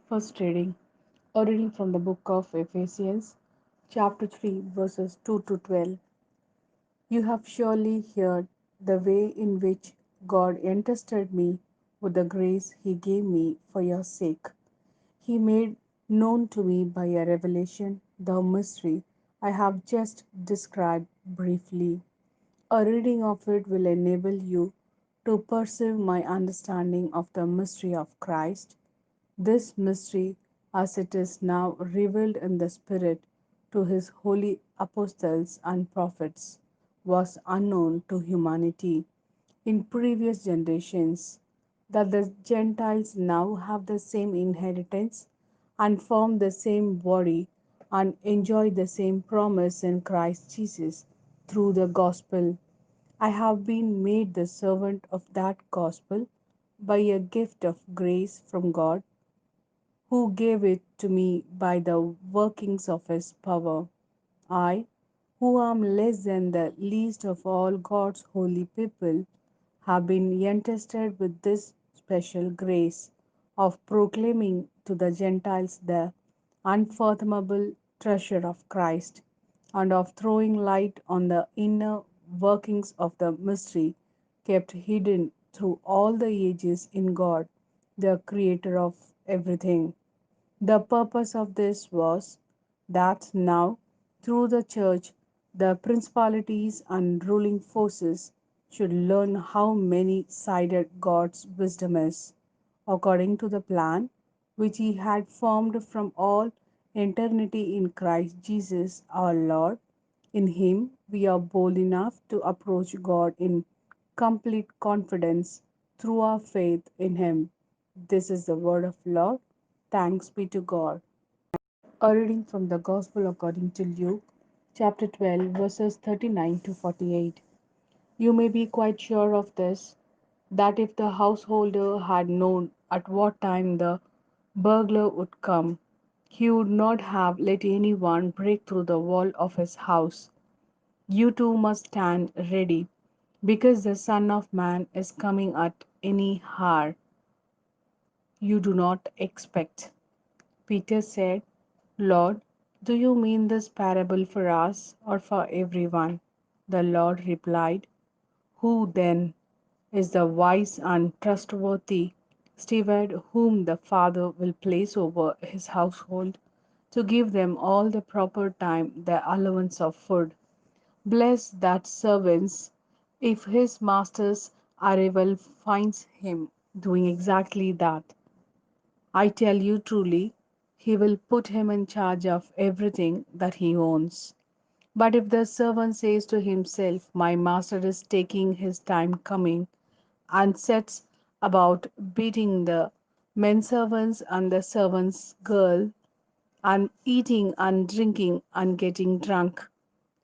First reading. A reading from the book of Ephesians, chapter 3, verses 2 to 12. You have surely heard the way in which God entrusted me with the grace He gave me for your sake. He made known to me by a revelation the mystery I have just described briefly. A reading of it will enable you to perceive my understanding of the mystery of Christ. This mystery, as it is now revealed in the Spirit to his holy apostles and prophets, was unknown to humanity in previous generations, that the Gentiles now have the same inheritance and form the same body and enjoy the same promise in Christ Jesus through the gospel. I have been made the servant of that gospel by a gift of grace from God who gave it to me by the workings of his power. I, who am less than the least of all God's holy people, have been entrusted with this special grace of proclaiming to the Gentiles the unfathomable treasure of Christ, and of throwing light on the inner workings of the mystery kept hidden through all the ages in God, the Creator of everything. The purpose of this was that now, through the Church, the principalities and ruling forces should learn how many sided God's wisdom is, according to the plan which He had formed from all eternity in Christ Jesus our Lord. In Him we are bold enough to approach God in complete confidence through our faith in Him. This is the word of Lord. Thanks be to God. A reading from the Gospel according to Luke, chapter 12, verses 39 to 48. You may be quite sure of this, that if the householder had known at what time the burglar would come, he would not have let anyone break through the wall of his house. You too must stand ready, because the Son of Man is coming at any hour you do not expect. Peter said, Lord, do you mean this parable for us or for everyone? The Lord replied, Who then is the wise and trustworthy steward whom the Father will place over his household to give them all the proper time their allowance of food? Bless that servant if his master's arrival finds him doing exactly that. I tell you truly, he will put him in charge of everything that he owns. But if the servant says to himself, My master is taking his time coming, and sets about beating the men servants and the servants' girl, and eating and drinking and getting drunk,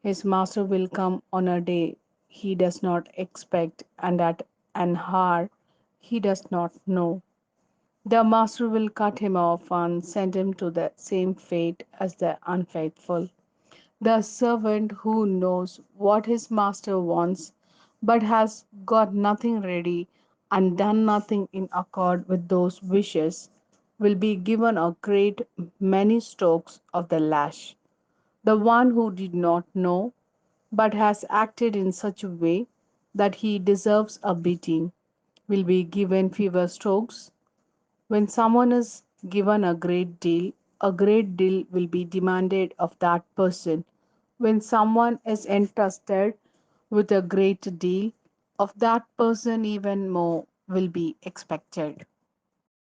his master will come on a day he does not expect and at an hour he does not know. The master will cut him off and send him to the same fate as the unfaithful. The servant who knows what his master wants but has got nothing ready and done nothing in accord with those wishes will be given a great many strokes of the lash. The one who did not know but has acted in such a way that he deserves a beating will be given fewer strokes. When someone is given a great deal will be demanded of that person. When someone is entrusted with a great deal, of that person even more will be expected.